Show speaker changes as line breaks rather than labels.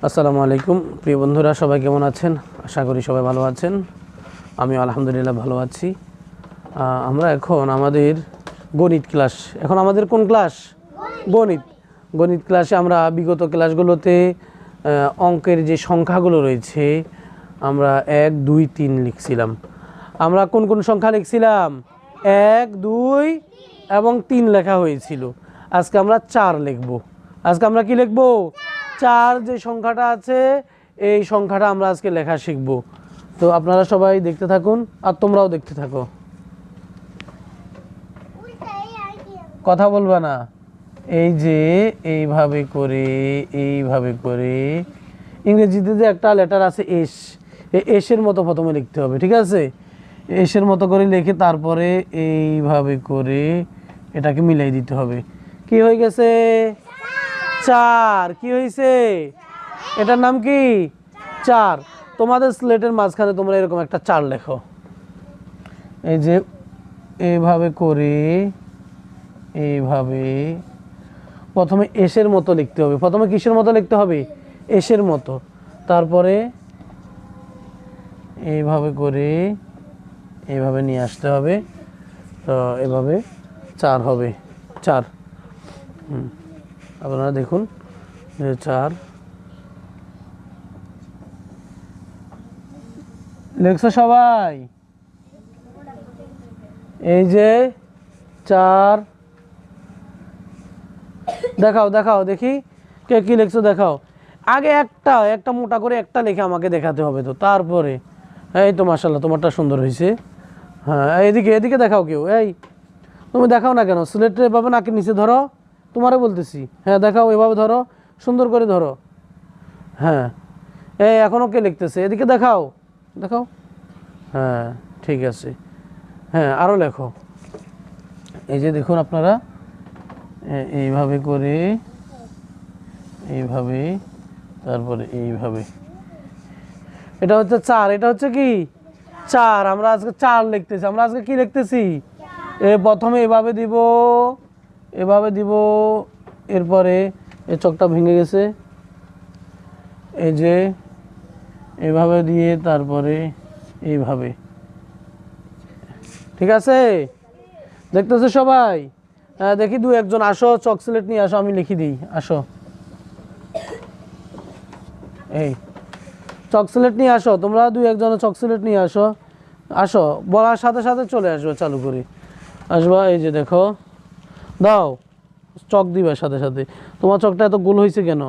আসসালামু আলাইকুম প্রিয় বন্ধুরা, সবাই কেমন আছেন? আশা করি সবাই ভালো আছেন। আমি আলহামদুলিল্লাহ ভালো আছি। আমরা এখন আমাদের গণিত ক্লাস, এখন আমাদের কোন ক্লাস? গণিত ক্লাসে আমরা বিগত ক্লাসগুলোতে অঙ্কের যে সংখ্যাগুলো রয়েছে আমরা 1, 2, 3 লিখছিলাম। আমরা কোন কোন সংখ্যা লিখছিলাম? 1, 2 এবং 3 লেখা হয়েছিল। আজকে আমরা 4 লিখব। আজকে আমরা কি লিখব? 4 যে সংখ্যাটা আছে এই সংখ্যাটা আমরা আজকে লেখা শিখব। তো আপনারা সবাই দেখতে থাকুন আর তোমরাও দেখতে থাকো, কথা বলবা না। এই যে এইভাবে করে ইংরেজিতে যে একটা লেটার আছে এস, এই এসের মতো প্রথমে লিখতে হবে, ঠিক আছে? এসের মতো করে লিখে তারপরে এইভাবে করে এটাকে মিলাই দিতে হবে। কি হয়ে গেছে? 4। কি হয়েছে? এটার নাম কি? 4। তোমাদের স্লেটের মাঝখানে তোমরা এরকম একটা 4 লেখো। এই যে এইভাবে করে এইভাবে প্রথমে এসের মতো লিখতে হবে। প্রথমে কিসের মতো লিখতে হবে? এসের মতো। তারপরে এইভাবে করে এইভাবে নিয়ে আসতে হবে। তো এভাবে 4 হবে। 4 আপনারা দেখুন 4 লিখছো সবাই? এই যে 4 দেখাও দেখি কে কি লিখছো দেখাও। আগে একটা মোটা করে একটা লিখে আমাকে দেখাতে হবে, তো তারপরে। এই তো মাশাআল্লাহ, তোমারটা সুন্দর হয়েছে। হ্যাঁ, এদিকে দেখাও কেউ। এই তুমি দেখাও না কেন? স্লেটটা এভাবে নাকের নিচে ধরো, তোমারে বলতেছি। হ্যাঁ দেখাও, এভাবে ধরো, সুন্দর করে ধরো। হ্যাঁ, এই এখনও কে লিখতেছে? এদিকে দেখাও। হ্যাঁ ঠিক আছে। হ্যাঁ আরও লেখো। এই যে দেখুন আপনারা এইভাবে করে এইভাবে, তারপরে এইভাবে। এটা হচ্ছে 4। এটা হচ্ছে কি? 4। আমরা আজকে 4 লিখতেছি। আমরা আজকে কি লিখতেছি? প্রথমে এভাবে দিব, এরপরে এই চকটা ভেঙে গেছে, এই যে এভাবে দিয়ে তারপরে এইভাবে। ঠিক আছে? দেখতেছো সবাই? দেখি 2-1 জন আসো, চকলেট নিয়ে আসো, আমি লিখে দিই। আসো, এই চকলেট নিয়ে আসো। তোমরা 2-1 জন চকলেট নিয়ে আসো, বলার সাথে সাথে চলে আসবো, চালু করি আসবা। এই যে দেখো, দাও চক দিবা সাথে সাথে। তোমার চকটা এত গোল হয়েছে কেন?